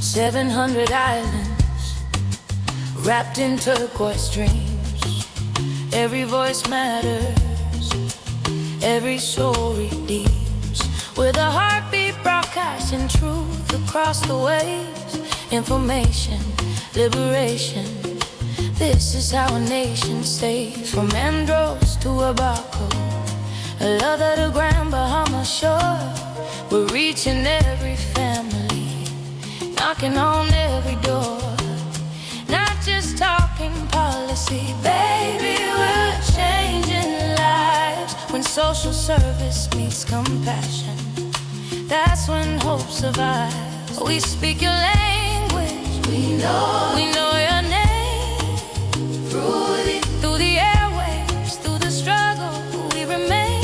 700 islands wrapped in turquoise dreams. Every voice matters, every soul redeems. With a heartbeat broadcasting truth across the waves. Information, liberation. This is how a nation stays. From Andros to Abaco, a love at a Grand Bahama shore. We're reaching every family, knocking on every door. Not just talking policy, baby, we're changing lives. When social service meets compassion, that's when hope survives. We speak your language, we know your name. Through the airwaves, through the struggle, we remain.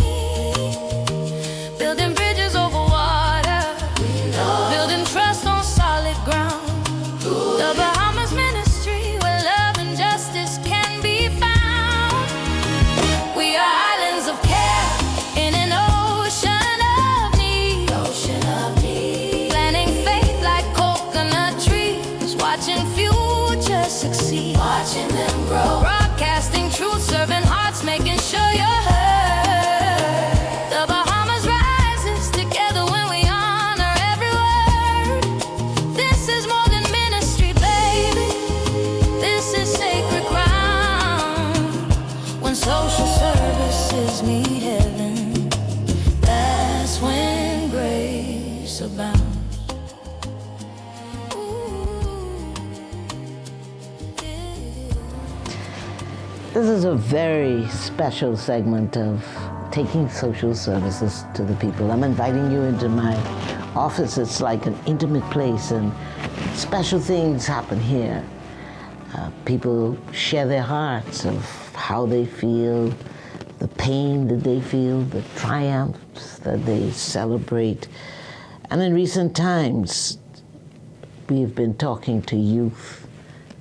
Building bridges over water, building trust on solid ground. The Bahamas Ministry, where love and justice can be found. We are islands of care in an ocean of need. Planting faith like coconut trees, watching future succeed, watching them grow. Broadcasting truth, serving hearts, making sure you're heard. The Bahamas rises together when we honor every word. This is more than ministry, baby. This is sacred ground. When social services meet heaven, that's when grace abounds. This is a very special segment of taking social services to the people. I'm inviting you into my office. It's like an intimate place, and special things happen here. People share their hearts of how they feel, the pain that they feel, the triumphs that they celebrate. And in recent times, we've been talking to youth,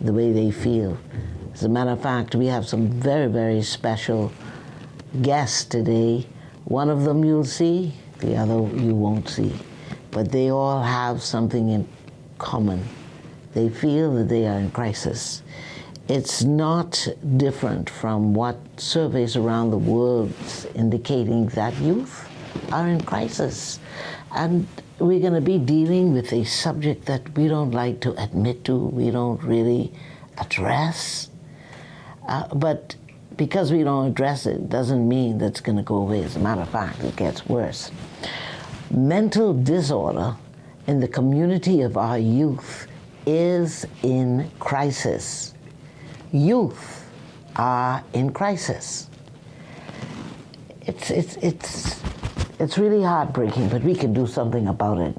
the way they feel. As a matter of fact, we have some very, very special guests today. One of them you'll see, the other you won't see. But they all have something in common. They feel that they are in crisis. It's not different from what surveys around the world indicating that youth are in crisis. And we're going to be dealing with a subject that we don't like to admit to, we don't really address. But because we don't address it, doesn't mean that's going to go away. As a matter of fact, it gets worse. Mental disorder in the community of our youth is in crisis. Youth are in crisis. It's really heartbreaking, but we can do something about it.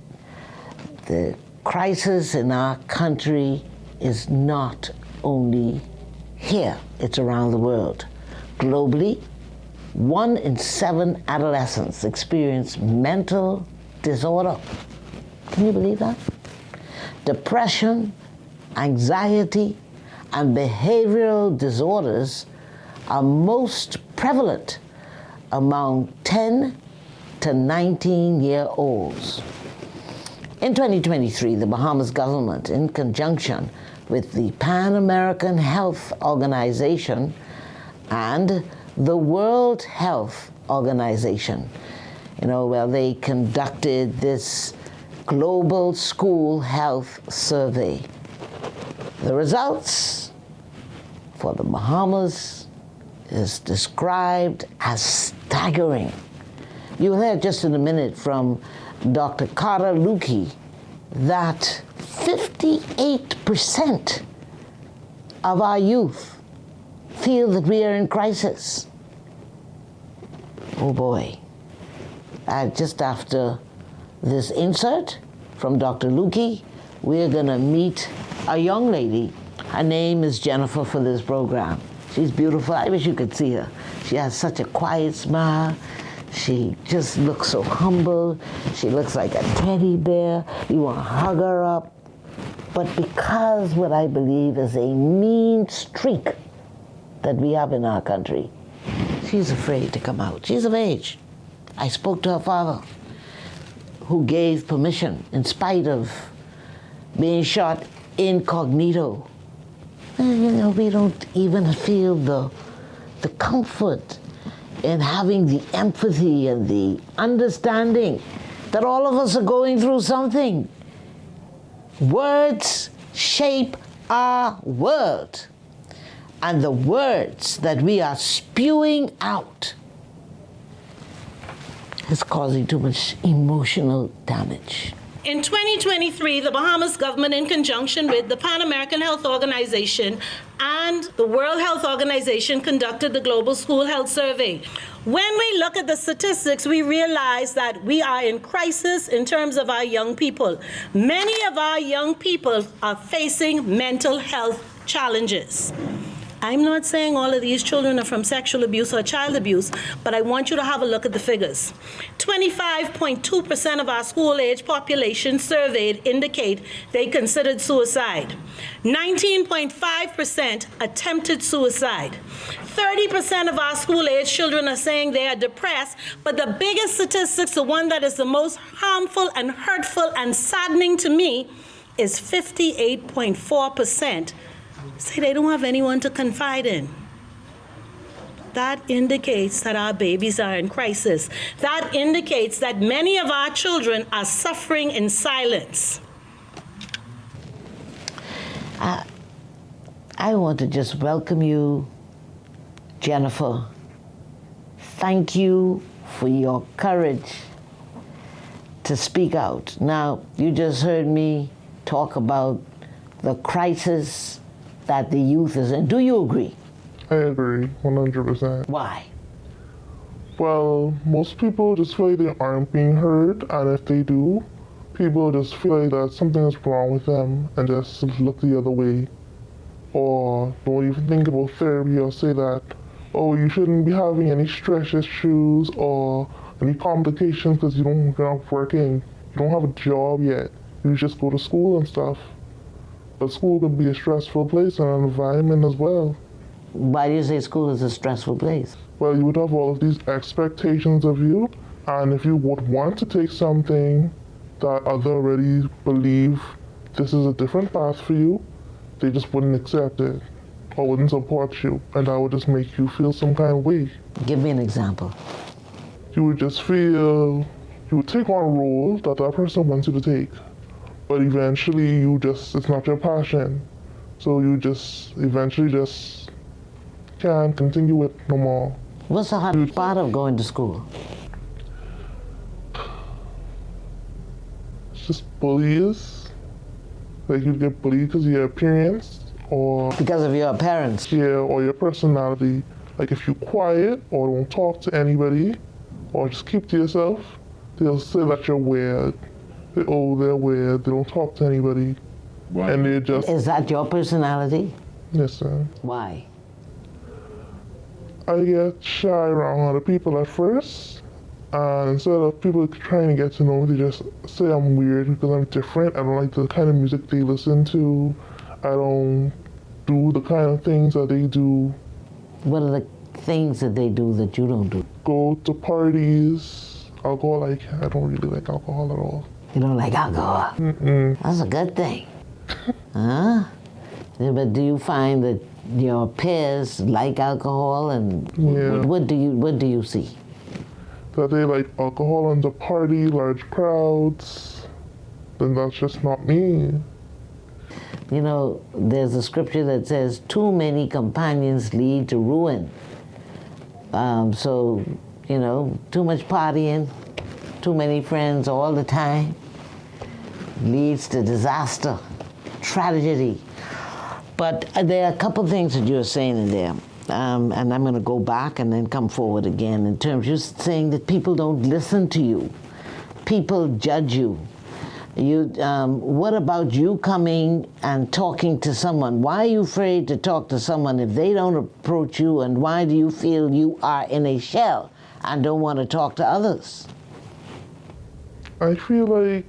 The crisis in our country is not only here, it's around the world. Globally, 1 in 7 adolescents experience mental disorder. Can you believe that? Depression, anxiety, and behavioral disorders are most prevalent among 10 to 19-year-olds. In 2023, the Bahamas government, in conjunction with the Pan American Health Organization and the World Health Organization, they conducted this global school health survey. The results for the Bahamas is described as staggering. You'll hear just in a minute from Dr. Carter Lukey that 58% of our youth feel that we are in crisis. Oh boy. Just after this insert from Dr. Lukey, we're going to meet a young lady. Her name is Jennifer for this program. She's beautiful. I wish you could see her. She has such a quiet smile. She just looks so humble. She looks like a teddy bear. You want to hug her up. But because what I believe is a mean streak that we have in our country, she's afraid to come out. She's of age. I spoke to her father, who gave permission in spite of being shot incognito. And, you know, we don't even feel the comfort in having the empathy and the understanding that all of us are going through something. Words shape our world, and the words that we are spewing out is causing too much emotional damage. In 2023, the Bahamas government, in conjunction with the Pan American Health Organization and the World Health Organization, conducted the Global School Health Survey. When we look at the statistics, we realize that we are in crisis in terms of our young people. Many of our young people are facing mental health challenges. I'm not saying all of these children are from sexual abuse or child abuse, but I want you to have a look at the figures. 25.2% of our school-age population surveyed indicate they considered suicide. 19.5% attempted suicide. 30% of our school-age children are saying they are depressed, but the biggest statistics, the one that is the most harmful and hurtful and saddening to me, is 58.4% say they don't have anyone to confide in. That indicates that our babies are in crisis. That indicates that many of our children are suffering in silence. I want to just welcome you, Jennifer. Thank you for your courage to speak out. Now, you just heard me talk about the crisis that the youth is in. Do you agree? I agree, 100%. Why? Well, most people just feel like they aren't being heard, and if they do, people just feel like that something is wrong with them and just look the other way. Or don't even think about therapy or say that, oh, you shouldn't be having any stress issues or any complications because you're not working. You don't have a job yet. You just go to school and stuff. But school could be a stressful place and an environment as well. Why do you say school is a stressful place? Well, you would have all of these expectations of you, and if you would want to take something that others already believe this is a different path for you, they just wouldn't accept it or wouldn't support you, and that would just make you feel some kind of way. Give me an example. You would just feel, you would take on a role that that person wants you to take, but eventually it's not your passion. So you just eventually just can't continue it no more. What's the hardest part of going to school? It's just bullies. Like you get bullied because of your appearance or Because of your parents. or your personality. Like if you're quiet or don't talk to anybody or just keep to yourself, they'll say that you're weird. They're weird. They don't talk to anybody. Right. And they just... Is that your personality? Yes, sir. Why? I get shy around other people at first, and instead of people trying to get to know me, they just say I'm weird because I'm different. I don't like the kind of music they listen to. I don't do the kind of things that they do. What are the things that they do that you don't do? Go to parties. Alcohol, I don't really like alcohol at all. You don't like alcohol? Mm-mm. That's a good thing. Huh? Yeah, but do you find that your peers like alcohol, and Yeah. what do you see? That they like alcohol and the party, large crowds, then that's just not me. You know, there's a scripture that says, too many companions lead to ruin. So, you know, too much partying, too many friends all the time leads to disaster, tragedy. But there are a couple things that you're saying in there, and I'm going to go back and then come forward again in terms you're saying that people don't listen to you, people judge you. What about you coming and talking to someone? Why are you afraid to talk to someone if they don't approach you, and why do you feel you are in a shell and don't want to talk to others? I feel like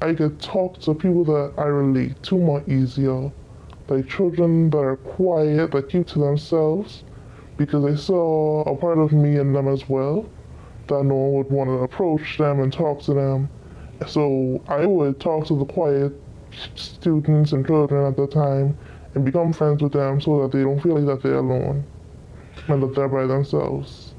I could talk to people that I relate to more easier. Like children that are quiet, that keep to themselves, because I saw a part of me in them as well, that no one would want to approach them and talk to them. So I would talk to the quiet students and children at the time and become friends with them so that they don't feel like that they're alone and that they're by themselves.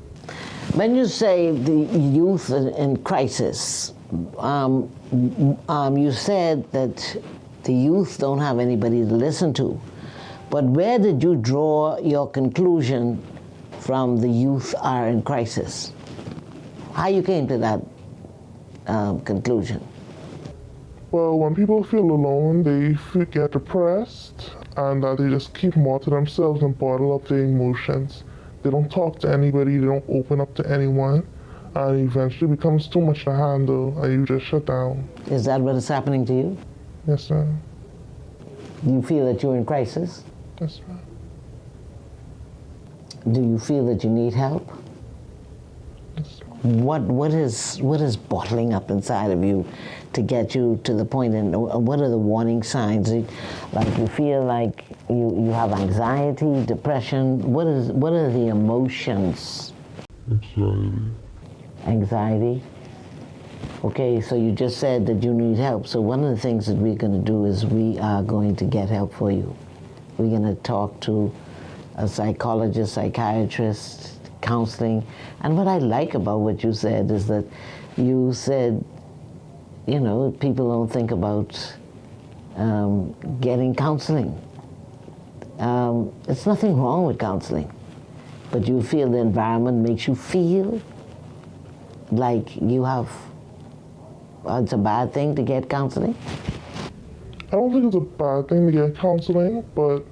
When you say the youth in crisis, you said that the youth don't have anybody to listen to. But where did you draw your conclusion from the youth are in crisis? How you came to that conclusion? Well, when people feel alone, they get depressed and that they just keep more to themselves and bottle up their emotions. They don't talk to anybody, they don't open up to anyone, and eventually becomes too much to handle and you just shut down. Is that what is happening to you? Yes, ma'am. Do you feel that you're in crisis? Yes, ma'am. Do you feel that you need help? Yes, ma'am. What is bottling up inside of you to get you to the point, and what are the warning signs? Like you feel like you have anxiety, depression. What are the emotions? Anxiety. Okay, so you just said that you need help. So one of the things that we're going to do is we are going to get help for you. We're going to talk to a psychologist, psychiatrist, counseling. And what I like about what you said is that you said, you know, people don't think about getting counseling. It's nothing wrong with counseling, but you feel the environment makes you feel like you have, it's a bad thing to get counseling? I don't think it's a bad thing to get counseling, but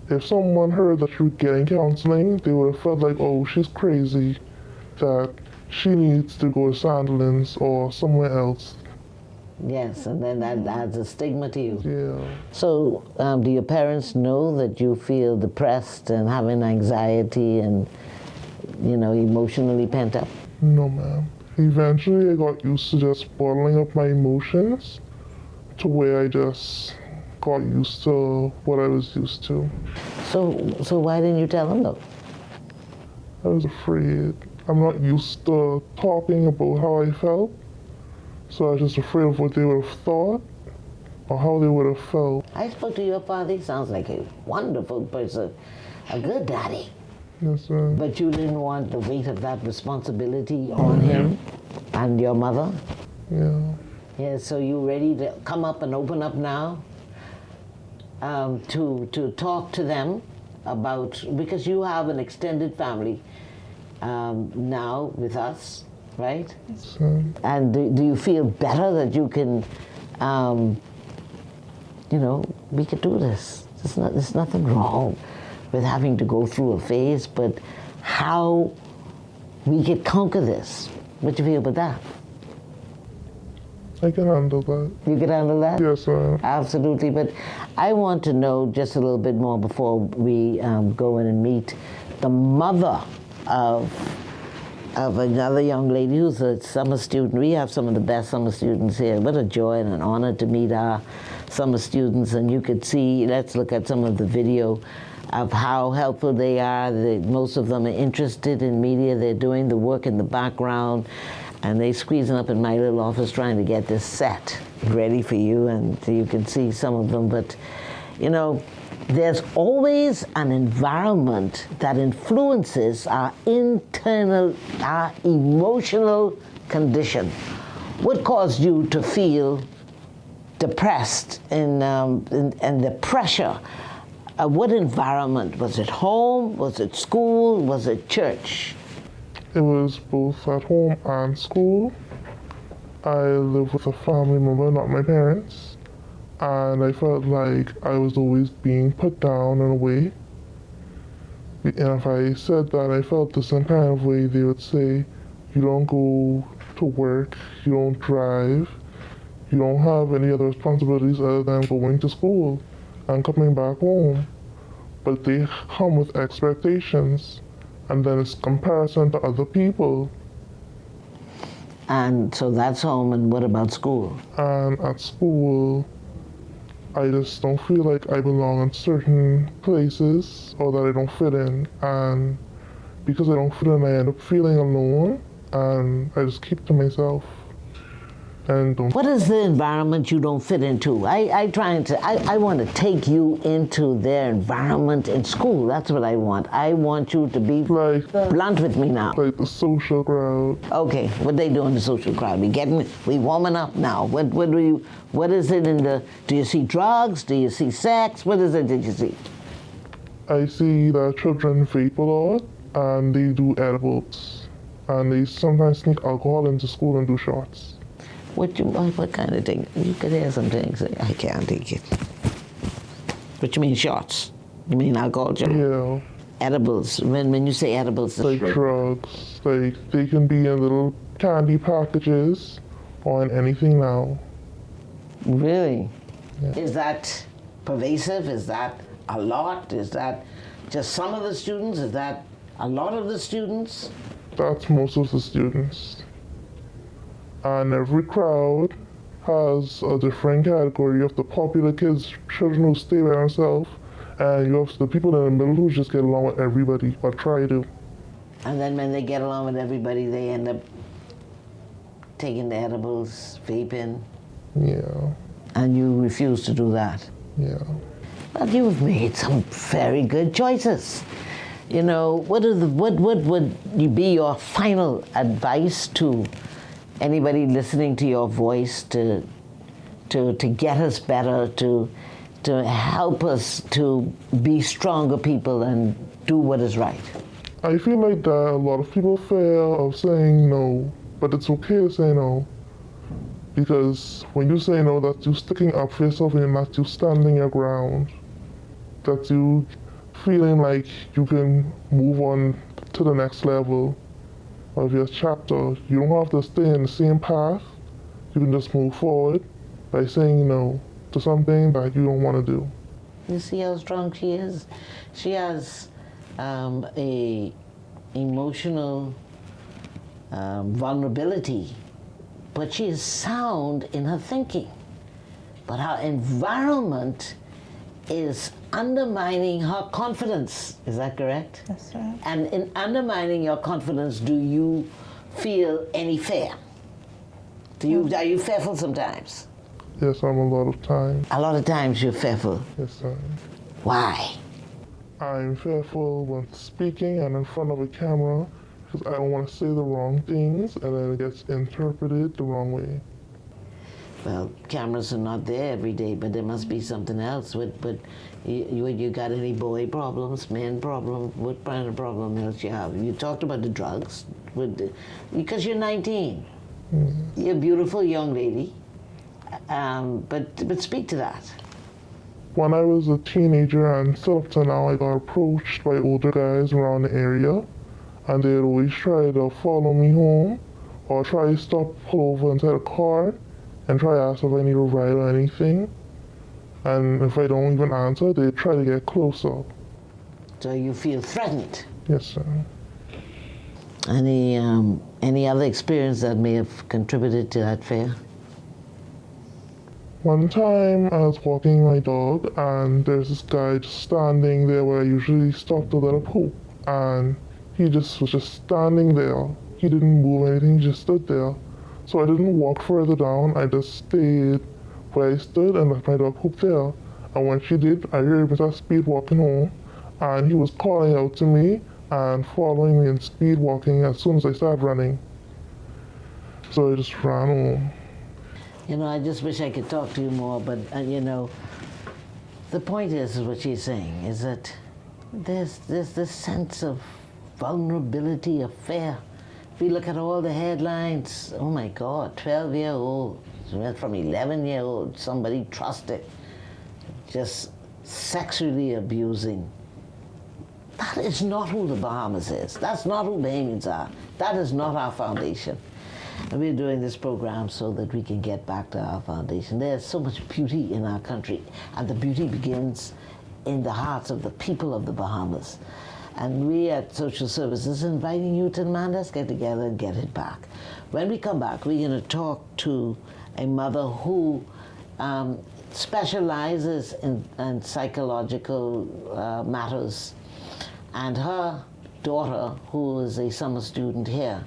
if someone heard that you were getting counseling, they would have felt like, oh, she's crazy, that she needs to go to Sandilands or somewhere else. Yes, and then that adds a stigma to you. Yeah. So do your parents know that you feel depressed and having anxiety and, you know, emotionally pent up? No, ma'am. Eventually, I got used to just bottling up my emotions to where I just got used to what I was used to. So why didn't you tell them though? I was afraid. I'm not used to talking about how I felt, so I was just afraid of what they would have thought or how they would have felt. I spoke to your father. He sounds like a wonderful person, a good daddy. Yes, ma'am. But you didn't want the weight of that responsibility on him and your mother? Yeah. Yeah, so you ready to come up and open up now? To talk to them about, because you have an extended family now with us, right? Yes, ma'am. And do you feel better that you can, you know, we could do this. There's nothing wrong with having to go through a phase, but how we could conquer this. What do you feel about that? I can handle that. You could handle that? Yes, ma'am. Absolutely, but I want to know just a little bit more before we go in and meet the mother of another young lady who's a summer student. We have some of the best summer students here. What a joy and an honor to meet our summer students, and you could see, let's look at some of the video of how helpful they are. Most of them are interested in media. They're doing the work in the background, and they're squeezing up in my little office trying to get this set ready for you, and you can see some of them. But, you know, there's always an environment that influences our internal, our emotional condition. What caused you to feel depressed and the pressure? What environment? Was it home? Was it school? Was it church? It was both at home and school. I live with a family member, not my parents, and I felt like I was always being put down in a way. And if I said that I felt the same kind of way, they would say, you don't go to work, you don't drive, you don't have any other responsibilities other than going to school and coming back home. But they come with expectations, and then it's comparison to other people. And so that's home, and what about school? And at school, I just don't feel like I belong in certain places or that I don't fit in. And because I don't fit in, I end up feeling alone, and I just keep to myself. and don't. What is the environment you don't fit into? I want to take you into their environment in school. That's what I want. I want you to be Like, blunt with me now. like the social crowd. Okay, what they do in the social crowd? We warming up now. What is it do you see drugs? Do you see sex? What is it that you see? I see that children vape a lot and they do edibles. And they sometimes sneak alcohol into school and do shots. What kind of thing? You could hear some things. I can't take it. What you mean shots? You mean alcohol? Yeah, Edibles. When you say edibles, like drugs. Like they can be in little candy packages or in anything now. really? Yeah. Is that pervasive? Is that a lot? Is that just some of the students? Is that a lot of the students? That's most of the students. And every crowd has a different category. You have the popular kids, children who stay by themselves, and you have the people in the middle who just get along with everybody, or try to. And then when they get along with everybody, they end up taking the edibles, vaping, Yeah, and you refuse to do that. yeah. Well, you've made some very good choices. You know, what would be your final advice to anybody listening to your voice to get us better, to help us to be stronger people and do what is right? I feel like that a lot of people fear of saying no, but it's okay to say no. Because when you say no, that's you sticking up for yourself and not you standing your ground. That's you feeling like you can move on to the next level of your chapter. You don't have to stay in the same path. You can just move forward by saying no to something that you don't want to do. You see how strong she is? She has a emotional vulnerability, but she is sound in her thinking. But her environment is undermining her confidence. Is that correct? That's right. And in undermining your confidence, do you feel any fear? Are you fearful sometimes? Yes, I'm a lot of times. A lot of times you're fearful. Yes, I'm. Why? I'm fearful when speaking and in front of a camera because I don't want to say the wrong things and then it gets interpreted the wrong way. Well, cameras are not there every day, but there must be something else. But you got any boy problems, man problems? What kind of problem else you have? You talked about the drugs, because you're 19. Mm-hmm. You're a beautiful young lady, but speak to that. When I was a teenager and still up to now, I got approached by older guys around the area, and they'd always try to follow me home or try to stop, pull over inside a car and try to ask if I need a ride or anything. And if I don't even answer, they try to get closer. So you feel threatened. Yes, sir. Any other experience that may have contributed to that fear? One time I was walking my dog and there's this guy just standing there where I usually stop to let him poop. And he just was just standing there. He didn't move anything, he just stood there. So I didn't walk further down, I just stayed where I stood and let my dog poop there. And when she did, I heard him start speed walking home, and he was calling out to me and following me and speed walking as soon as I started running. So I just ran home. You know, I just wish I could talk to you more, but you know, the point is what she's saying is that there's this sense of vulnerability, of fear. If you look at all the headlines, oh my God, 12-year-old, went from 11-year-old, somebody trusted, just sexually abusing. That is not who the Bahamas is. That's not who Bahamians are. That is not our foundation. And we're doing this program so that we can get back to our foundation. There's so much beauty in our country, and the beauty begins in the hearts of the people of the Bahamas. And we at Social Services are inviting you to, man, let's get together and get it back. When we come back, we're going to talk to a mother who specializes in psychological matters, and her daughter, who is a summer student here,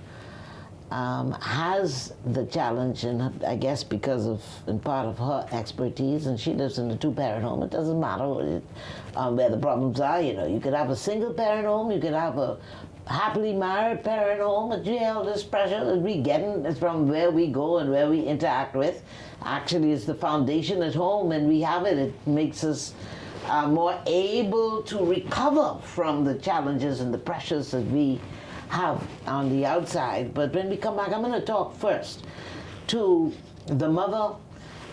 has the challenge, and I guess because of, in part of her expertise, and she lives in a two-parent home. It doesn't matter where the problems are. You know, you could have a single-parent home, you could have a happily married parent home, but all this pressure that we get is from where we go and where we interact with. Actually, it's the foundation at home, and we have it. It makes us more able to recover from the challenges and the pressures that we have on the outside. But when we come back, I'm going to talk first to the mother.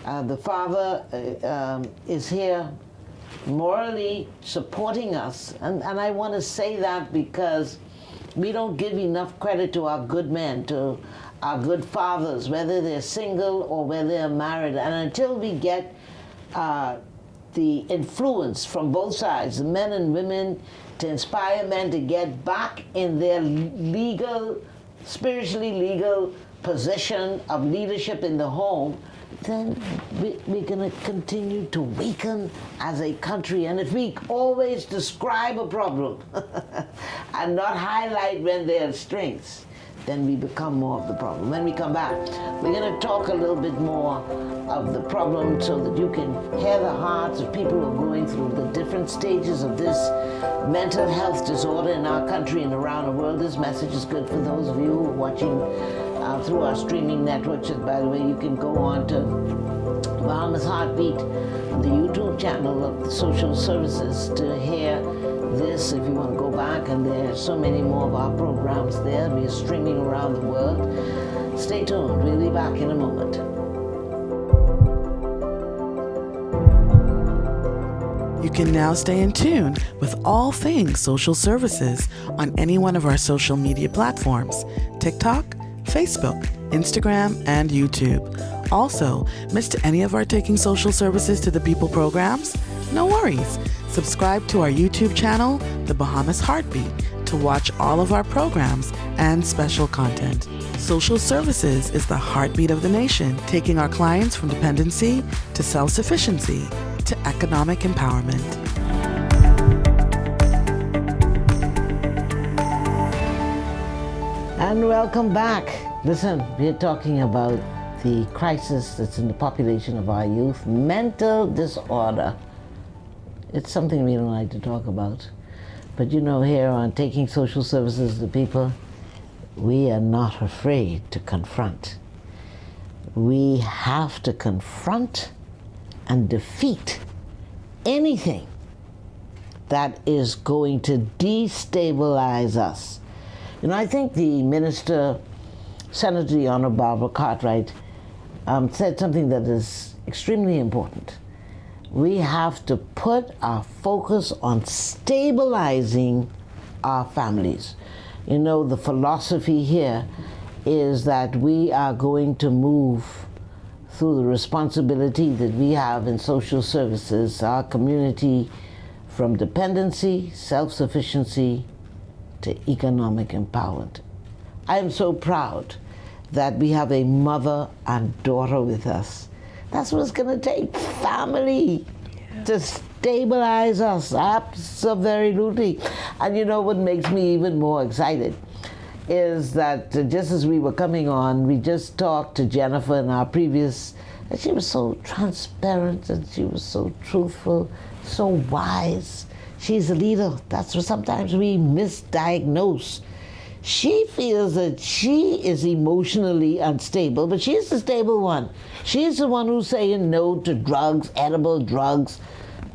The father is here morally supporting us, and I want to say that because we don't give enough credit to our good men, to our good fathers, whether they're single or whether they're married. And until we get the influence from both sides, the men and women, to inspire men to get back in their legal, spiritually legal position of leadership in the home, then we're going to continue to weaken as a country. And if we always describe a problem and not highlight when there are strengths, then we become more of the problem. When we come back, we're going to talk a little bit more of the problem so that you can hear the hearts of people who are going through the different stages of this mental health disorder in our country and around the world. This message is good for those of you who are watching through our streaming networks. And by the way, you can go on to Bahamas Heartbeat, the YouTube channel of the social services, to hear this if you want to go back, and there are so many more of our programs there. We are streaming around the world. Stay tuned. We'll be back in a moment. You can now stay in tune with all things social services on any one of our social media platforms: TikTok, Facebook, Instagram, and YouTube. Also, missed any of our Taking Social Services to the People programs? No worries. Subscribe to our YouTube channel, The Bahamas Heartbeat, to watch all of our programs and special content. Social Services is the heartbeat of the nation, taking our clients from dependency to self-sufficiency to economic empowerment. And welcome back. Listen, we're talking about the crisis that's in the population of our youth, mental disorder. It's something we don't like to talk about. But you know, here on Taking Social Services to People, we are not afraid to confront. We have to confront and defeat anything that is going to destabilize us. You know, I think the minister, Senator the Honorable Barbara Cartwright, said something that is extremely important. We have to put our focus on stabilizing our families. You know, the philosophy here is that we are going to move through the responsibility that we have in social services, our community, from dependency, self-sufficiency, to economic empowerment. I am so proud that we have a mother and daughter with us. That's what it's going to take, family, to stabilize us, absolutely. And you know what makes me even more excited is that just as we were coming on, we just talked to Jennifer in our previous, and she was so transparent and she was so truthful, so wise. She's a leader. That's what sometimes we misdiagnose. She feels that she is emotionally unstable, but she's the stable one. She's the one who's saying no to drugs, edible drugs,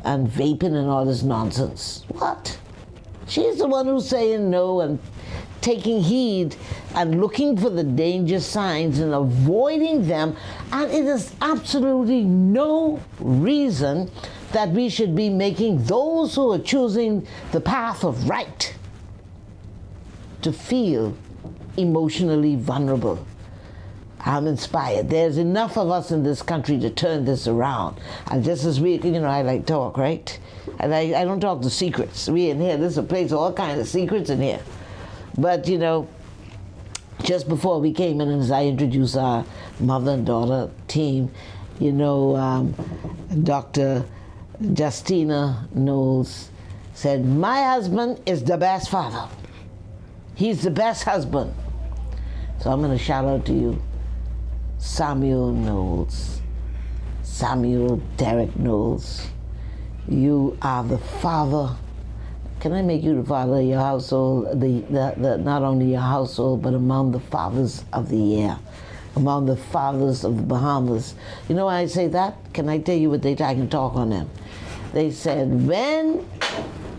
and vaping and all this nonsense. What? She's the one who's saying no and taking heed and looking for the danger signs and avoiding them. And it is absolutely no reason that we should be making those who are choosing the path of right to feel emotionally vulnerable. I'm inspired. There's enough of us in this country to turn this around. And just as we, you know, I like talk, right? And I don't talk the secrets. We in here, this is a place, all kinds of secrets in here. But, you know, just before we came in, and as I introduced our mother and daughter team, you know, Dr. Justina Knowles said, my husband is the best father. He's the best husband. So I'm going to shout out to you, Samuel Knowles, Samuel Derek Knowles. You are the father. Can I make you the father of your household, the not only your household, but among the fathers of the air, among the fathers of the Bahamas? You know why I say that? Can I tell you what I can talk on them? They said when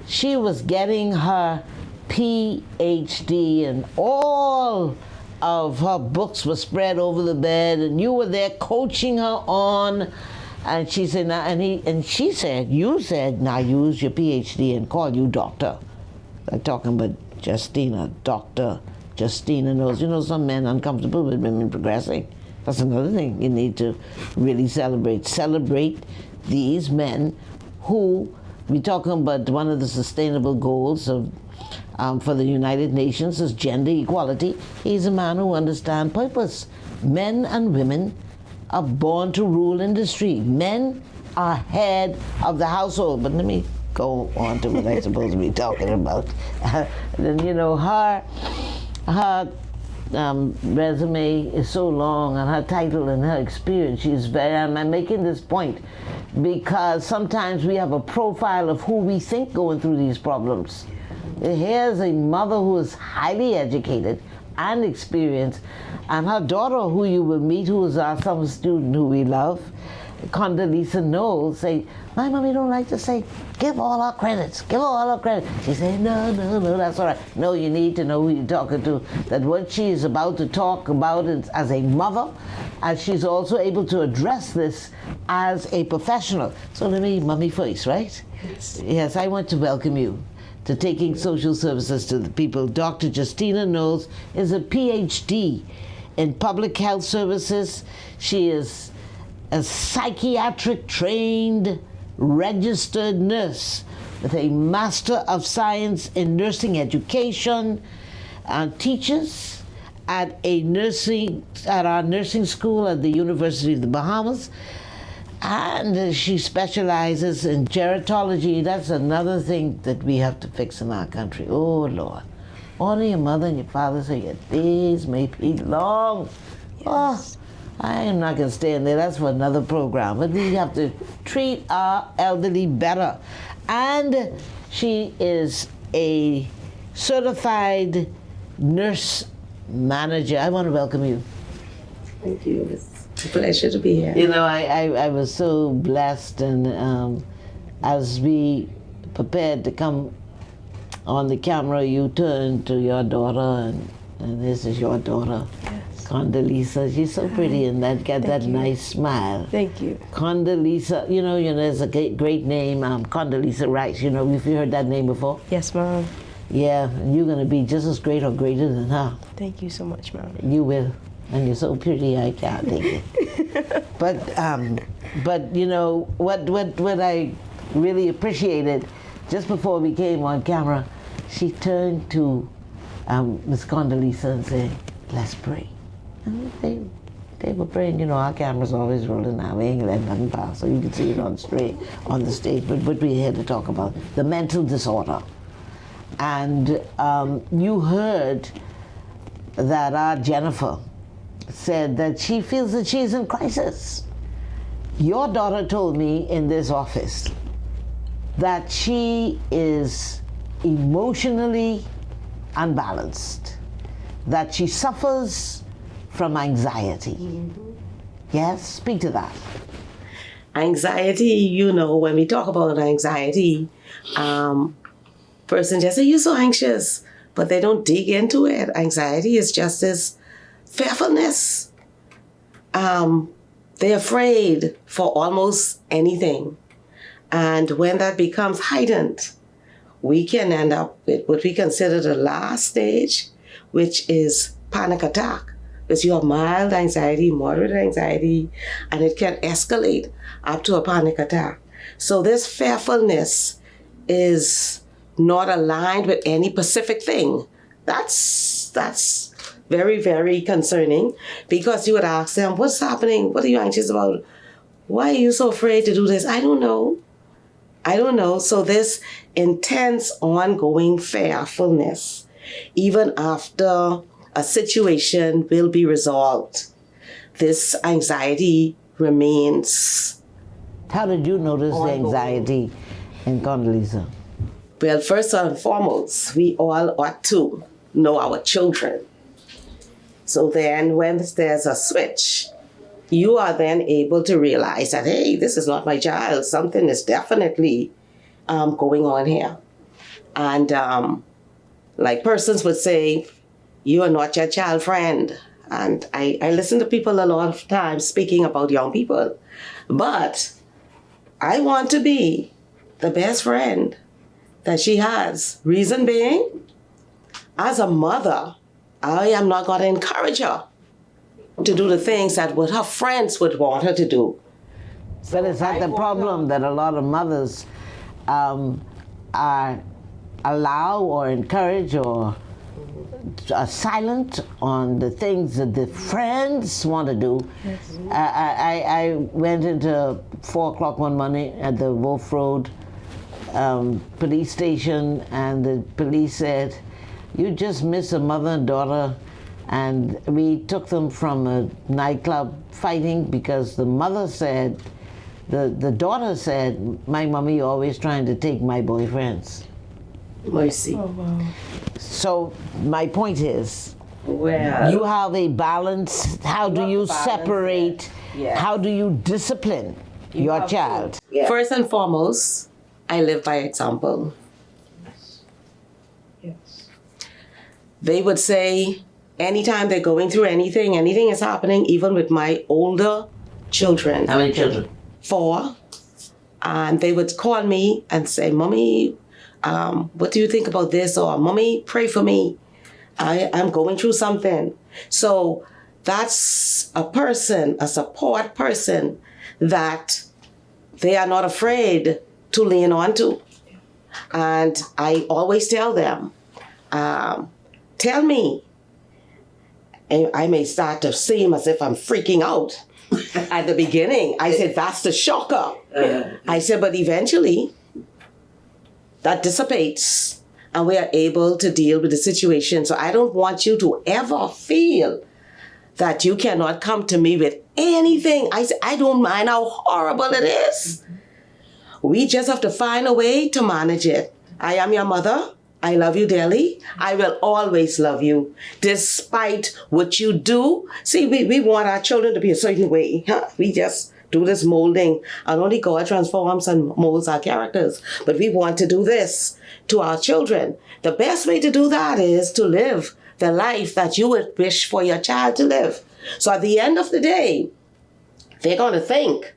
she was getting her PhD and all of her books were spread over the bed and you were there coaching her on, and she said, now, she said, you said, now use your PhD and call you doctor. I'm talking about Justina, Dr. Justina Knowles. You know, some men uncomfortable with women progressing. That's another thing you need to really celebrate. Celebrate these men who, we're talking about one of the sustainable goals of for the United Nations is gender equality. He's a man who understands purpose. Men and women are born to rule industry. Men are head of the household. But let me go on to what I'm supposed to be talking about. Then, you know, her resume is so long, and her title and her experience. She's very, I'm making this point because sometimes we have a profile of who we think going through these problems. Here's a mother who is highly educated and experienced, and her daughter, who you will meet, who is our summer student who we love, Condoleezza Knowles, say, my mommy don't like to say, give all our credits, give all our credit. She said, no, that's all right. No, you need to know who you're talking to, that what she is about to talk about is as a mother, and she's also able to address this as a professional. So let me, mommy first, right? Yes, I want to welcome you to Taking Social Services to the People. Dr. Justina Knowles is a PhD in public health services. She is a psychiatric trained registered nurse with a Master of Science in Nursing Education, teaches at our nursing school at the University of the Bahamas, and she specializes in gerontology. That's another thing that we have to fix in our country. Oh Lord, honor your mother and your father so your days may be long. Yes. Oh, I am not going to stay in there. That's for another program. But we have to treat our elderly better. And she is a certified nurse manager. I want to welcome you. Thank you. It's a pleasure to be here. You know, I was so blessed, and as we prepared to come on the camera, you turned to your daughter, and this is your daughter. Condoleezza, she's so pretty and got that nice smile. Thank you. Condoleezza, you know, there's a great name, Condoleezza Rice. You know, have you heard that name before? Yes, Mom. Yeah, and you're gonna be just as great or greater than her. Thank you so much, Mom. You will, and you're so pretty, I can't take it. But you know what I really appreciated, just before we came on camera, she turned to Miss Condoleezza and said, "Let's pray." And they were praying. You know, our camera's always rolling now. We ain't letting nothing pass, so you can see it on the stage. But we're here to talk about the mental disorder. And you heard that our Jennifer said that she feels that she's in crisis. Your daughter told me in this office that she is emotionally unbalanced, that she suffers from anxiety. Mm-hmm. Yes, speak to that. Anxiety, you know, when we talk about anxiety, person just say, you're so anxious, but they don't dig into it. Anxiety is just this fearfulness. They're afraid for almost anything. And when that becomes heightened, we can end up with what we consider the last stage, which is panic attack. Because you have mild anxiety, moderate anxiety, and it can escalate up to a panic attack. So this fearfulness is not aligned with any specific thing. That's very, very concerning, because you would ask them, what's happening? What are you anxious about? Why are you so afraid to do this? I don't know. So this intense, ongoing fearfulness, even after a situation will be resolved, this anxiety remains. How did you notice the anxiety in Condoleezza? Well, first and foremost, we all ought to know our children. So then when there's a switch, you are then able to realize that, hey, this is not my child. Something is definitely going on here. And like persons would say, you are not your child friend. And I listen to people a lot of times speaking about young people. But I want to be the best friend that she has. Reason being, as a mother, I am not going to encourage her to do the things that what her friends would want her to do. But is that the problem that a lot of mothers are allow or encourage or are silent on the things that the friends want to do? Yes. I went into 4 o'clock one morning at the Wolf Road police station, and the police said, you just missed a mother and daughter, and we took them from a nightclub fighting because the mother said, the daughter said, my mommy always trying to take my boyfriends. Mercy. Oh, wow. So my point is, Well, you have a balance. How do you separate? Yeah. How do you discipline your child? yeah. First and foremost, I live by example. Yes. They would say, anytime they're going through anything is happening, even with my older children. How many children? 4. And they would call me and say, Mommy, what do you think about this? Or Mommy, pray for me. I'm going through something. So that's a person, a support person that they are not afraid to lean on to. And I always tell them, tell me. And I may start to seem as if I'm freaking out at the beginning. I said, that's the shocker. I said, but eventually that dissipates and we are able to deal with the situation. So I don't want you to ever feel that you cannot come to me with anything. I said, I don't mind how horrible it is. We just have to find a way to manage it. I am your mother. I love you dearly. I will always love you, despite what you do. See, we want our children to be a certain way. Huh? We just do this molding, and only God transforms and molds our characters. But we want to do this to our children. The best way to do that is to live the life that you would wish for your child to live. So at the end of the day, they're going to think,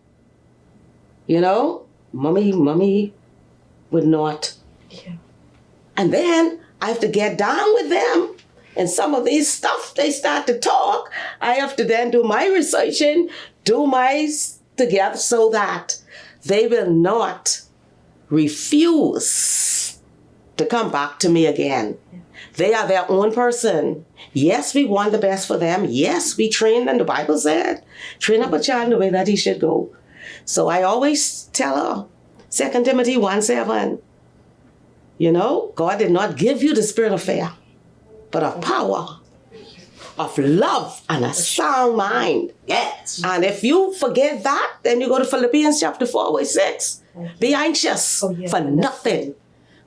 mommy would not. Yeah. And then I have to get down with them. And some of these stuff, they start to talk. I have to then do my researching, do my together so that they will not refuse to come back to me again. Yeah. They are their own person. Yes, we want the best for them. Yes, we train them. The Bible said, train up a child in the way that he should go. So I always tell her, 2 Timothy 1:7, God did not give you the spirit of fear, but of power, of love, and a sound mind. Yes. And if you forget that, then you go to Philippians chapter 4, verse 6. Be anxious for nothing,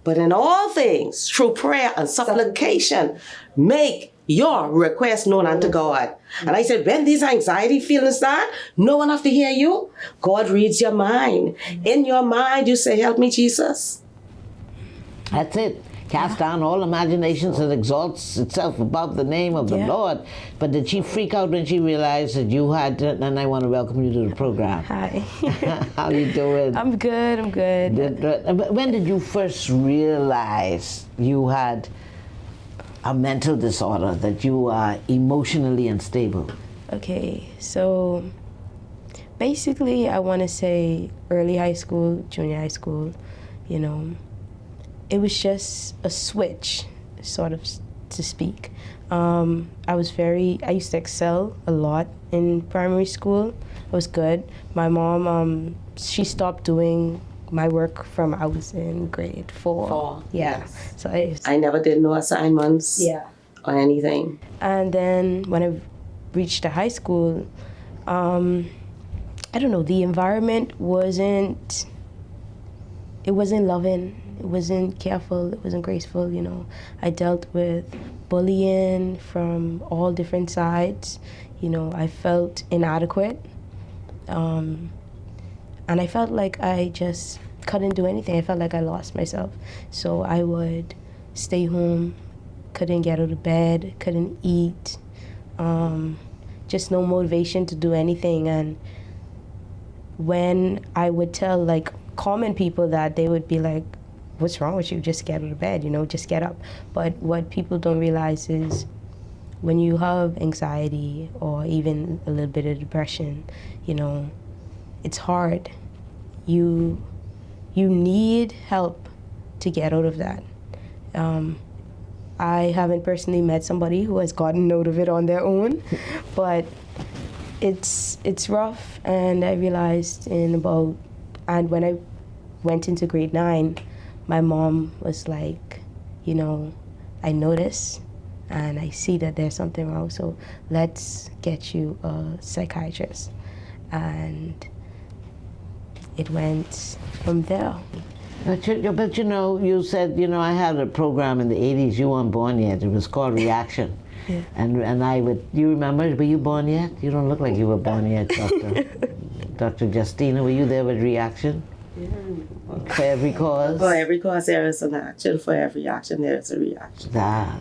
but in all things, through prayer and supplication, make your request known unto God. And I said, when these anxiety feelings start, no one have to hear you. God reads your mind. In your mind, you say, help me, Jesus. That's it. Cast down all imaginations that exalts itself above the name of the Lord. But did she freak out when she realized that you had to, and I want to welcome you to the program. Hi. How you doing? I'm good. When did you first realize you had a mental disorder, that you are emotionally unstable? Okay, so basically I want to say early high school, junior high school, it was just a switch, sort of to speak. I used to excel a lot in primary school. I was good. My mom, she stopped doing my work from I was in grade 4. Yeah. So I never did no assignments. Yeah. or anything. And then when I reached the high school, I don't know, the environment wasn't loving, it wasn't careful, it wasn't graceful, you know. I dealt with bullying from all different sides, you know. I felt inadequate, and I felt like I just couldn't do anything. I felt like I lost myself. So I would stay home, couldn't get out of bed, couldn't eat, just no motivation to do anything. And when I would tell like common people that, they would be like, what's wrong with you? Just get out of bed, you know, just get up. But what people don't realize is when you have anxiety or even a little bit of depression, you know, it's hard. You need help to get out of that. I haven't personally met somebody who has gotten out of it on their own, but it's rough. And I realized and when I went into grade 9, my mom was like, you know, I notice and I see that there's something wrong, so let's get you a psychiatrist. And it went from there. But you know, you said, you know, I had a program in the 80s, you weren't born yet, it was called Reaction. Yeah. And I would, you remember, were you born yet? You don't look like you were born yet, Dr. Justina, were you there with Reaction? Yeah. For every cause? For every cause there is an action. For every action there is a reaction.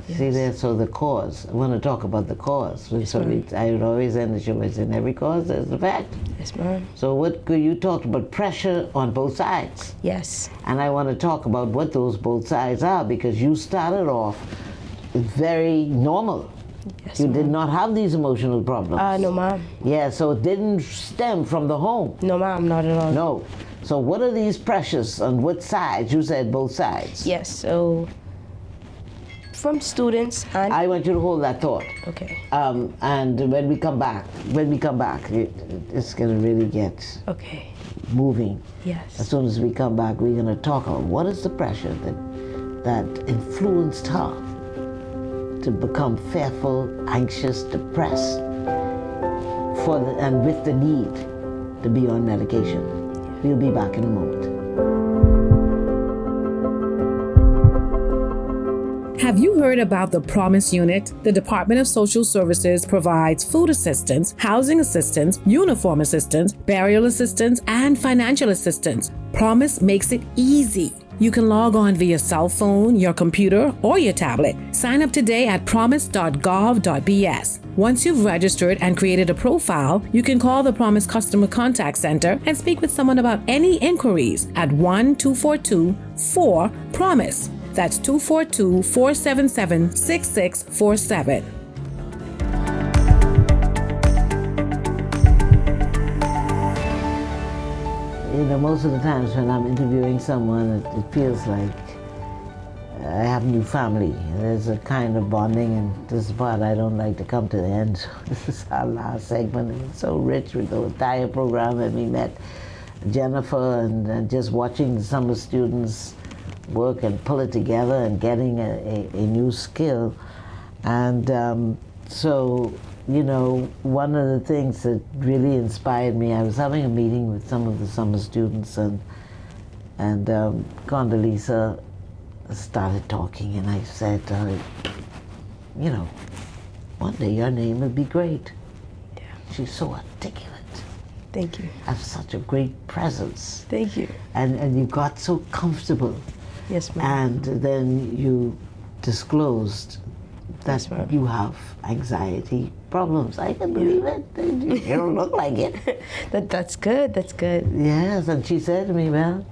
See there, so the cause. I want to talk about the cause. Yes, I would always end the show by saying every cause there's a fact. Yes, ma'am. So you talked about pressure on both sides. Yes. And I want to talk about what those both sides are, because you started off very normal. Yes, You ma'am. did not have these emotional problems. No, ma'am. Yeah, so it didn't stem from the home. No, ma'am, not at all. No. So what are these pressures on what sides? You said both sides. Yes, so from students and... I want you to hold that thought. Okay. And when we come back, it's going to really get Okay. moving. Yes. As soon as we come back, we're going to talk about what is the pressure that influenced her to become fearful, anxious, depressed, and with the need to be on medication. We'll be back in a moment. Have you heard about the Promise Unit? The Department of Social Services provides food assistance, housing assistance, uniform assistance, burial assistance, and financial assistance. Promise makes it easy. You can log on via cell phone, your computer, or your tablet. Sign up today at promise.gov.bs. Once you've registered and created a profile, you can call the Promise Customer Contact Center and speak with someone about any inquiries at 1-242-4-PROMISE. That's 242-477-6647. You know, most of the times when I'm interviewing someone, it feels like I have a new family. There's a kind of bonding, and this is part I don't like to come to the end. So this is our last segment. It's so rich with the entire program, and we met Jennifer and just watching the summer students work and pull it together and getting a new skill. And so, you know, one of the things that really inspired me, I was having a meeting with some of the summer students, and Condoleezza started talking, and I said to her, you know, one day your name will be great. Yeah. She's so articulate. Thank you. Have such a great presence. Thank you. And you got so comfortable. Yes, ma'am. And then you disclosed that Yes, ma'am. you have anxiety problems. I can believe it. You don't look like it. That's good. That's good. Yes, and she said to me, well,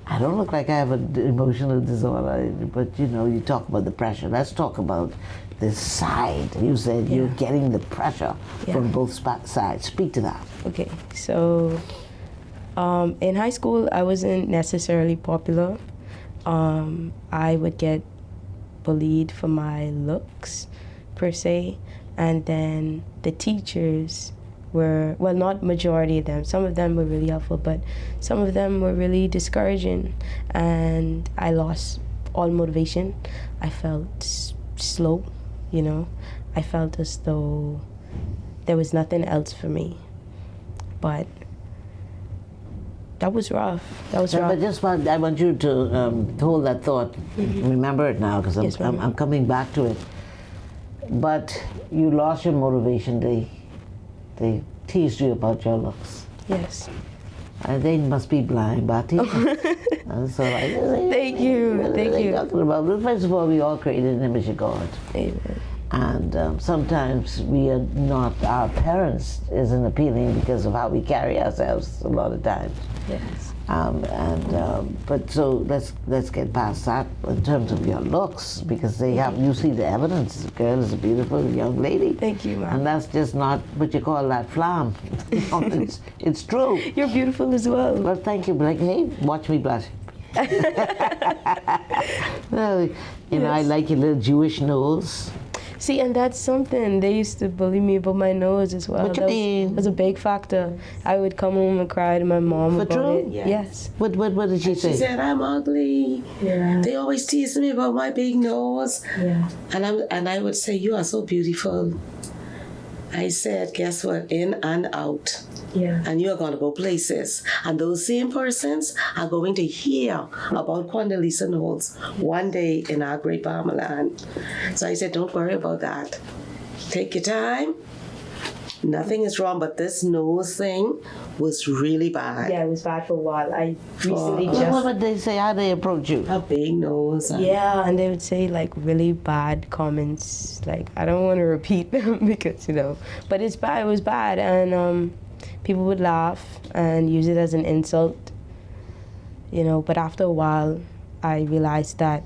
I don't look like I have an emotional disorder, but you know, you talk about the pressure. Let's talk about this side. You said you're getting the pressure from both sides. Speak to that. Okay, so in high school, I wasn't necessarily popular. I would get bullied for my looks, per se, and then the teachers were, well, not majority of them, some of them were really helpful, but some of them were really discouraging, and I lost all motivation. I felt slow, you know. I felt as though there was nothing else for me. But that was rough. But just I want you to hold that thought. Remember it now, because Yes, ma'am. I'm coming back to it. But you lost your motivation. They teased you about your looks. Yes. They must be blind, Bati. And so Thank you. Thank you. Talking about, first of all, we all created in the image of God. Amen. And sometimes we are not, our parents isn't appealing because of how we carry ourselves a lot of times. Yes. But so let's get past that in terms of your looks, because you see the evidence. The girl is a beautiful young lady. Thank you, Mom. And that's just not what you call that flam. It's true. You're beautiful as well. Well, thank you. But hey, watch me blush. Well, I like your little Jewish nose. See, and that's something. They used to bully me about my nose as well. What you mean? Was a big factor. I would come home and cry to my mom For about true? it. Yes. What did she say? She said, I'm ugly. Yeah. They always tease me about my big nose. Yeah. And I would say, you are so beautiful. I said, guess what? In and out. Yeah. And you're going to go places. And those same persons are going to hear about Condoleezza Knowles one day in our great Bahama land. So I said, don't worry about that. Take your time. Nothing is wrong, but this nose thing was really bad. Yeah, it was bad for a while. I recently What would they say? How they approach you? A big nose. Yeah, and they would say like really bad comments. Like I don't want to repeat them because but it's bad. It was bad, and people would laugh and use it as an insult. But after a while, I realized that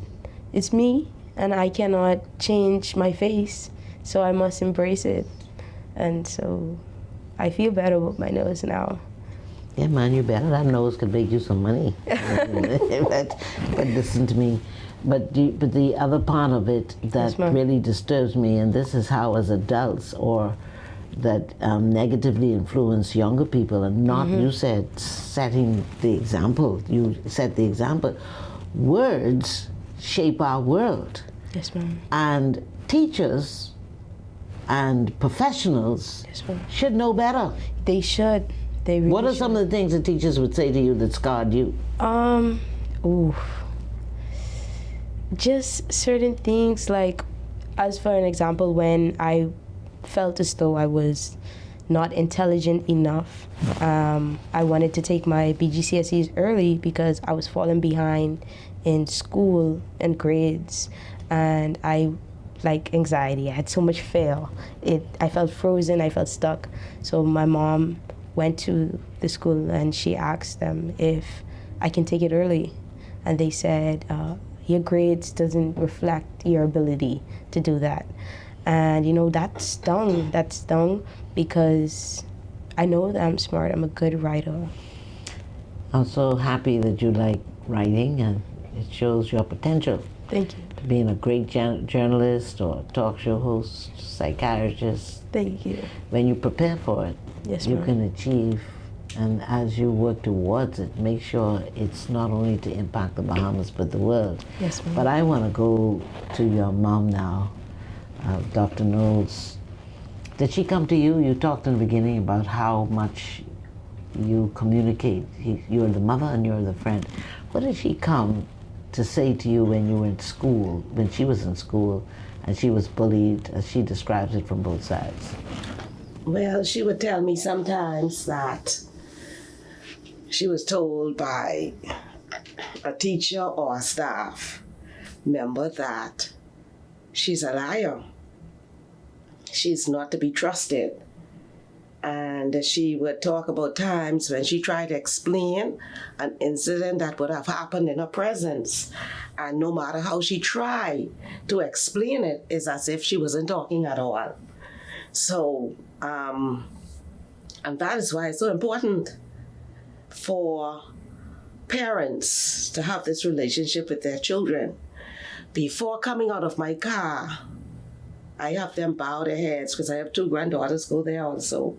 it's me, and I cannot change my face, so I must embrace it. And so, I feel better with my nose now. Yeah, man, you better. That nose could make you some money. but listen to me. But the other part of it that Yes, ma'am. really disturbs me, and this is how as adults or that negatively influence younger people, and not, you said, setting the example. You set the example. Words shape our world. Yes, ma'am. And teachers and professionals Yes, ma'am. should know better. They should. They really What are should. some of the things that teachers would say to you that scarred you? Just certain things, like, as for an example, when I felt as though I was not intelligent enough, I wanted to take my BGCSEs early because I was falling behind in school and grades, and I like anxiety. I had so much fear. I felt frozen, I felt stuck. So my mom went to the school and she asked them if I can take it early. And they said, your grades doesn't reflect your ability to do that. And that stung because I know that I'm smart, I'm a good writer. I'm so happy that you like writing, and it shows your potential. Thank you. Being a great journalist or talk show host, psychiatrist, Thank you. when you prepare for it, Yes, you ma'am. can achieve. And as you work towards it, make sure it's not only to impact the Bahamas, but the world. Yes, ma'am. But I want to go to your mom now, Dr. Knowles. Did she come to you? You talked in the beginning about how much you communicate. You're the mother and you're the friend. What did she come to say to you when you were in school, when she was in school and she was bullied, as she describes it from both sides? Well, she would tell me sometimes that she was told by a teacher or a staff member that she's a liar. She's not to be trusted. And she would talk about times when she tried to explain an incident that would have happened in her presence. And no matter how she tried to explain it, it's as if she wasn't talking at all. So, and that is why it's so important for parents to have this relationship with their children. Before coming out of my car, I have them bow their heads, because I have 2 granddaughters go there also,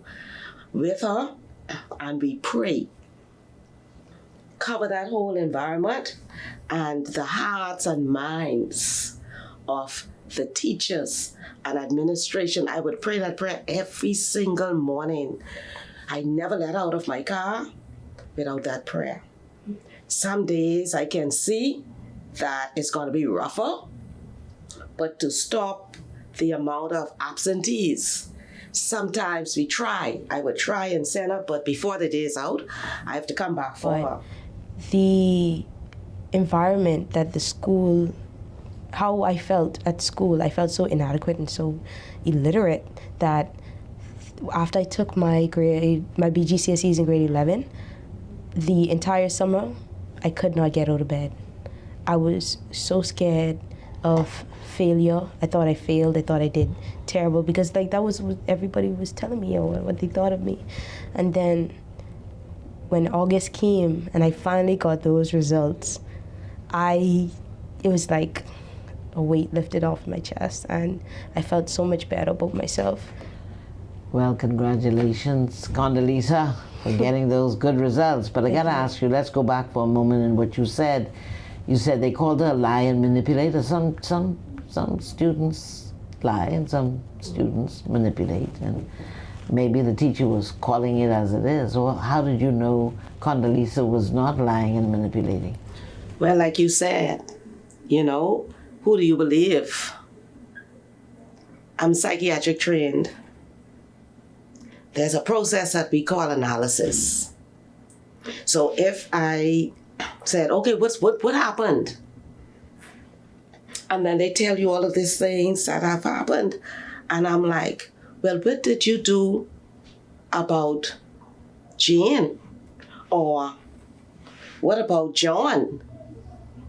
with her, and we pray. Cover that whole environment and the hearts and minds of the teachers and administration. I would pray that prayer every single morning. I never let out of my car without that prayer. Some days I can see that it's going to be rougher, but to stop the amount of absentees, sometimes I would try and send her, but before the day is out, I have to come back for her. The environment that the school, how I felt at school, I felt so inadequate and so illiterate that after I took my BGCSEs in grade 11, the entire summer, I could not get out of bed. I was so scared of failure. I thought I failed. I thought I did terrible because that was what everybody was telling me or what they thought of me. And then when August came and I finally got those results, it was like a weight lifted off my chest and I felt so much better about myself. Well, congratulations, Condoleezza, for getting those good results. But I gotta ask you, let's go back for a moment in what you said. You said they called her a lie and manipulator. Some students lie and some students manipulate, and maybe the teacher was calling it as it is. Or how did you know Condoleezza was not lying and manipulating? Well, like you said, who do you believe? I'm psychiatric trained. There's a process that we call analysis. So if I said, okay, what happened? And then they tell you all of these things that have happened. And I'm like, well, what did you do about Jane? Or what about John,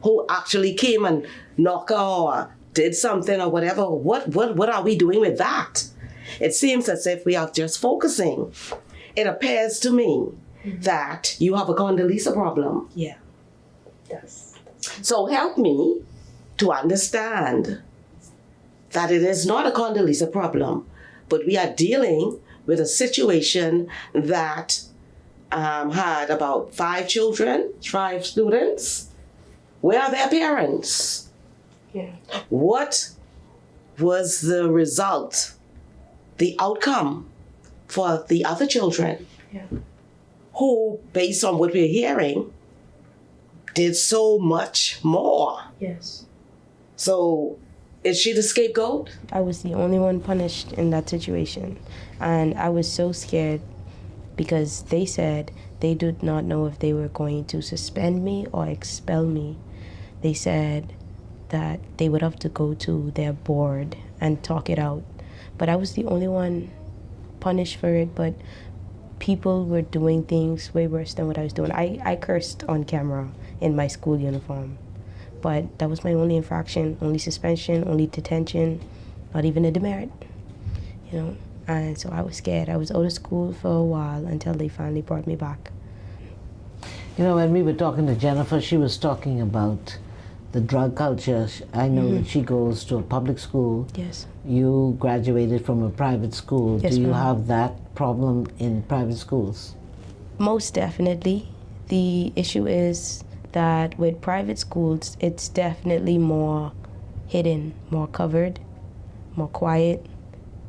who actually came and knocked her or did something or whatever? What are we doing with that? It seems as if we are just focusing. It appears to me that you have a Condoleezza problem. Yeah. Yes. So help me to understand that it is not a Condoleezza problem, but we are dealing with a situation that had about 5 students. Where are their parents? Yeah. What was the result, the outcome for the other children? Yeah. Who, based on what we're hearing, did so much more? Yes. So, is she the scapegoat? I was the only one punished in that situation. And I was so scared because they said they did not know if they were going to suspend me or expel me. They said that they would have to go to their board and talk it out. But I was the only one punished for it, but people were doing things way worse than what I was doing. I cursed on camera in my school uniform, but that was my only infraction, only suspension, only detention, not even a demerit, And so I was scared. I was out of school for a while until they finally brought me back. When we were talking to Jennifer, she was talking about the drug culture. I know that she goes to a public school. Yes. You graduated from a private school. Yes, Do you ma'am. have that problem in private schools? Most definitely. The issue is that with private schools, it's definitely more hidden, more covered, more quiet.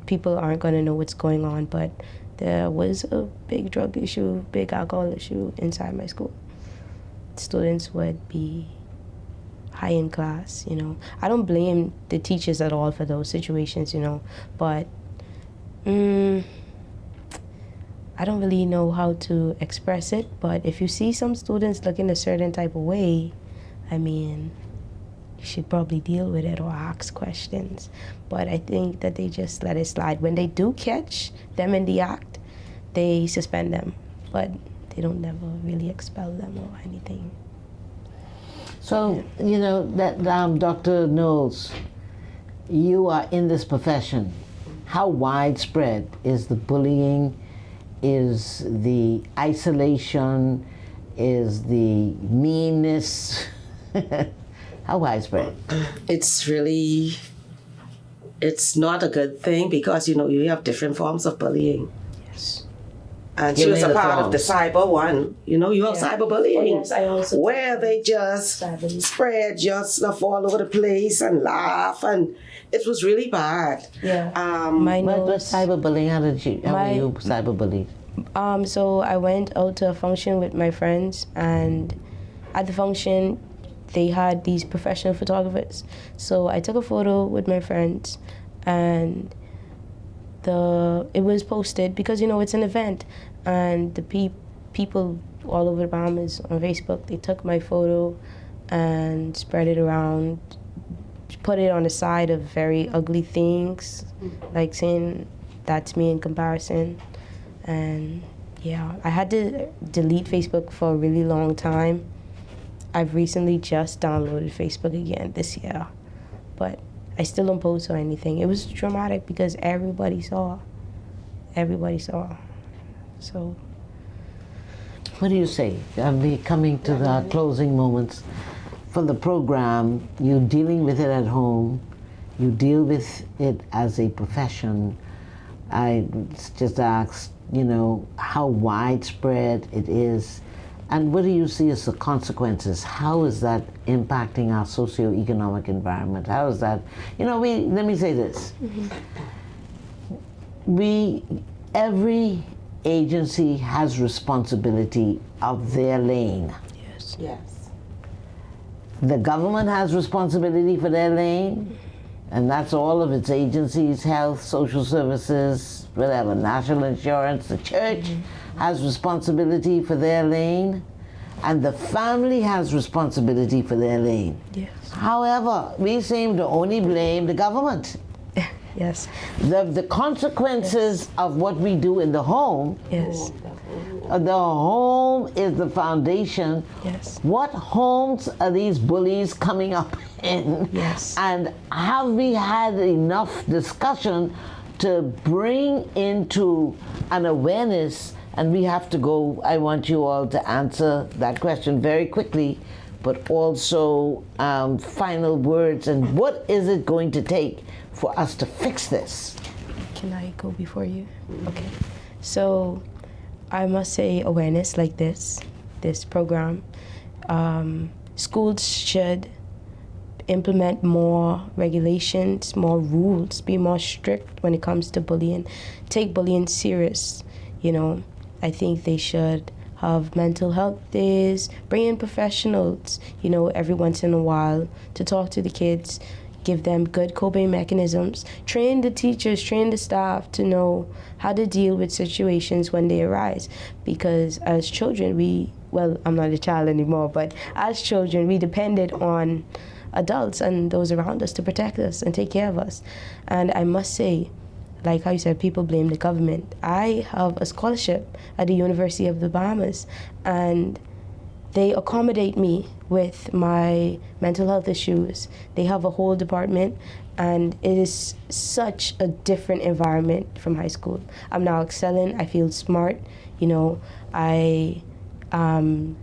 People aren't going to know what's going on, but there was a big drug issue, big alcohol issue inside my school. Students would be high in class, I don't blame the teachers at all for those situations, but I don't really know how to express it. But if you see some students looking a certain type of way, you should probably deal with it or ask questions. But I think that they just let it slide. When they do catch them in the act, they suspend them, but they don't never really expel them or anything. So, that Dr. Knowles, you are in this profession. How widespread is the bullying? Is the isolation? Is the meanness? How widespread? It's not a good thing because, you have different forms of bullying. Yes. And Give she was me a the part of the songs. cyber one. You know, you have Yeah. cyberbullying. Oh, yes, I also where they just Cyberbullying. spread just stuff all over the place and laugh, and it was really bad. Yeah. Um, What was cyberbullying? How were My- you cyberbullied? So I went out to a function with my friends, and at the function, they had these professional photographers. So I took a photo with my friends, and it was posted because it's an event, and the people all over the Bahamas on Facebook, they took my photo and spread it around, put it on the side of very ugly things, like saying that's me in comparison. And yeah, I had to delete Facebook for a really long time. I've recently just downloaded Facebook again this year, but I still don't post or anything. It was traumatic because everybody saw. So What do you say? We're coming to the closing moments for the program. You're dealing with it at home. You deal with it as a profession. I just asked, how widespread it is, and what do you see as the consequences? How is that impacting our socioeconomic environment? How is that, let me say this. Every agency has responsibility of their lane. yes. The government has responsibility for their lane, and that's all of its agencies, health, social services, whatever, national insurance. The church has responsibility for their lane, and the family has responsibility for their lane. yes, However, we seem to only blame the government. yes, The consequences of what we do in the home, yes, the home is the foundation. yes. What homes are these bullies coming up in? Yes. And have we had enough discussion to bring into an awareness? And we have to go, I want you all to answer that question very quickly, but also final words. And what is it going to take for us to fix this? Can I go before you? Okay. So I must say awareness like this program, schools should implement more regulations, more rules, be more strict when it comes to bullying, take bullying serious. I think they should have mental health days, bring in professionals, every once in a while to talk to the kids, give them good coping mechanisms, train the teachers, train the staff to know how to deal with situations when they arise. Because as children, I'm not a child anymore, but as children, we depended on adults and those around us to protect us and take care of us. And I must say, like how you said, people blame the government. I have a scholarship at the University of the Bahamas, and they accommodate me with my mental health issues. They have a whole department, and it is such a different environment from high school. I'm now excelling. I feel smart. I am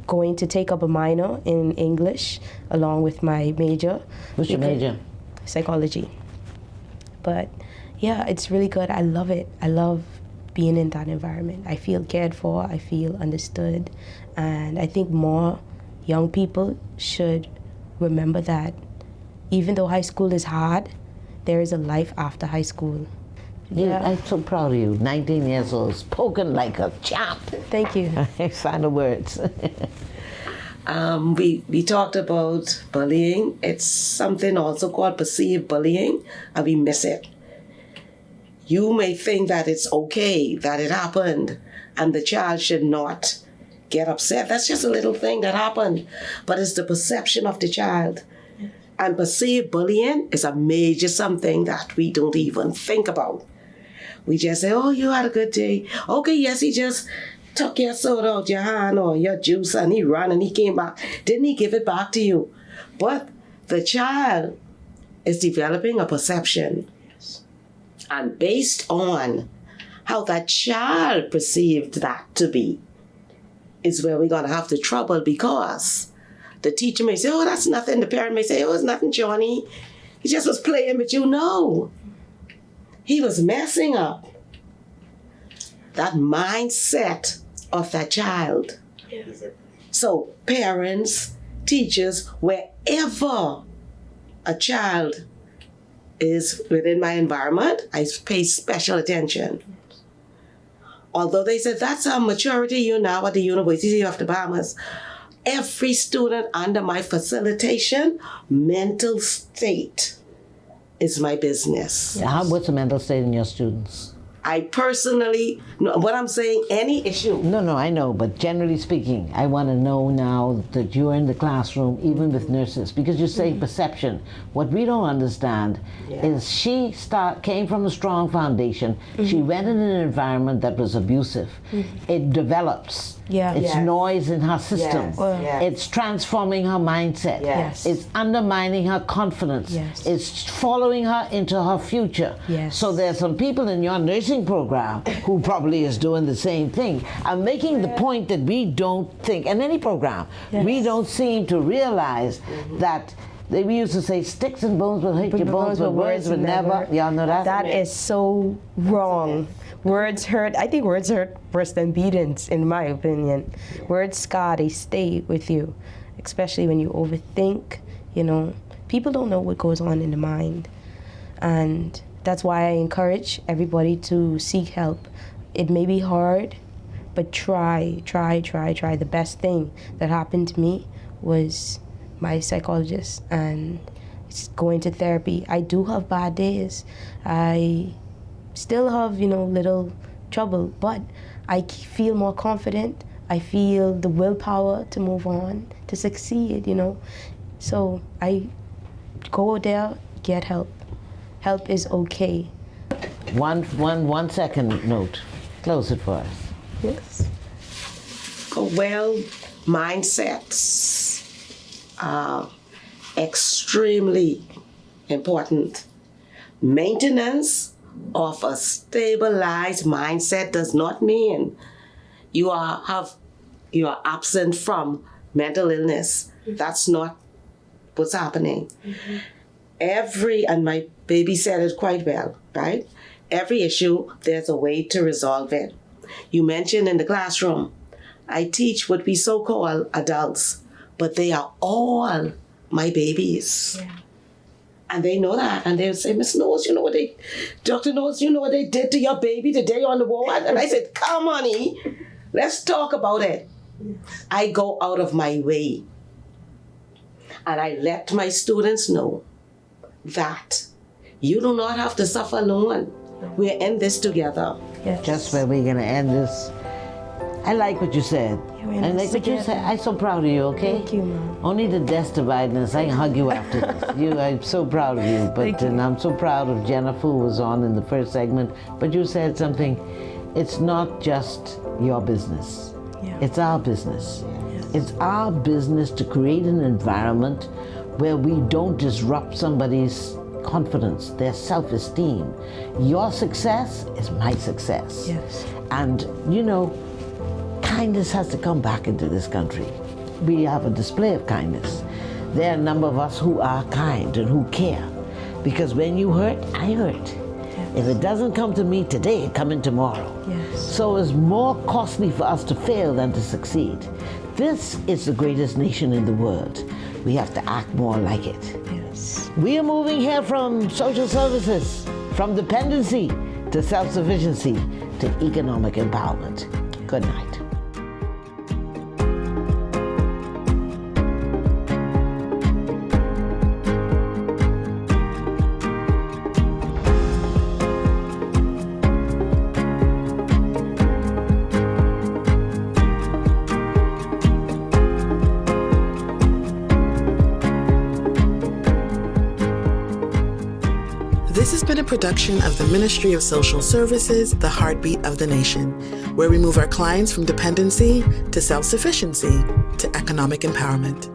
going to take up a minor in English along with my major. What's your major? Psychology. But yeah, it's really good. I love it. I love being in that environment. I feel cared for. I feel understood. And I think more young people should remember that even though high school is hard, there is a life after high school. Yeah, I'm so proud of you. 19 years old, spoken like a champ. Thank you. Final words. We talked about bullying. It's something also called perceived bullying, and we miss it. You may think that it's okay that it happened, and the child should not get upset. That's just a little thing that happened, but it's the perception of the child. And perceived bullying is a major something that we don't even think about. We just say, oh, you had a good day. Okay, yes, he just took your soda out your hand or your juice and he ran and he came back. Didn't he give it back to you? But the child is developing a perception. And based on how that child perceived that to be, is where we're going to have the trouble, because the teacher may say, oh, that's nothing. The parent may say, oh, it's nothing, Johnny. He just was playing, but he was messing up. that mindset of that child. So parents, teachers, wherever a child is within my environment, I pay special attention. Although they said that's a maturity you now at the University of the Bahamas, every student under my facilitation, mental state is my business. What's the mental state in your students? I personally, what I'm saying, any issue. No, I know, but generally speaking, I want to know now that you're in the classroom, even with nurses, because you say perception. What we don't understand is she came from a strong foundation. She went in an environment that was abusive. It develops. It's noise in her system. It's transforming her mindset. It's undermining her confidence. It's following her into her future. So there's some people in your nursing program who probably is doing the same thing. I'm making the point that we don't think, in any program, we don't seem to realize that we used to say sticks and bones will hit your bones, but words would never. Y'all know that? That is so wrong. Words hurt. I think words hurt worse than beatings, in my opinion. Words scar, they stay with you, especially when you overthink. You know, people don't know what goes on in the mind. And that's why I encourage everybody to seek help. It may be hard, but try. The best thing that happened to me was my psychologist and going to therapy. I do have bad days. I still have, little trouble, but I feel more confident. I feel the willpower to move on, to succeed, So I go there, get help. Help is okay. One second note. Close it for us. Yes. Well, mindsets are extremely important. Maintenance of a stabilized mindset does not mean you are absent from mental illness. That's not what's happening. And my baby said it quite well, right? Every issue, there's a way to resolve it. You mentioned in the classroom, I teach what we so-called adults, but they are all my babies. And they know that. And they'll say, Miss Knowles, Dr. Knowles, you know what they did to your baby today on the ward? And I said, come, honey, let's talk about it. I go out of my way. And I let my students know that you do not have to suffer alone. We're in this together. Just where we're going to end this. I like what you said. I like what you said. I'm so proud of you, okay? Thank you, Mom. Only the death dividing us. I can hug you after this. I'm so proud of you. And I'm so proud of Jennifer, who was on in the first segment. But you said something. It's not just your business. It's our business. It's our business to create an environment where we don't disrupt somebody's confidence, their self-esteem. Your success is my success. And, kindness has to come back into this country. We have a display of kindness. There are a number of us who are kind and who care. Because when you hurt, I hurt. If it doesn't come to me today, it's coming tomorrow. So it's more costly for us to fail than to succeed. This is the greatest nation in the world. We have to act more like it. We are moving here from social services, from dependency to self-sufficiency to economic empowerment. Good night. This has been a production of the Ministry of Social Services, the Heartbeat of the Nation, where we move our clients from dependency to self-sufficiency to economic empowerment.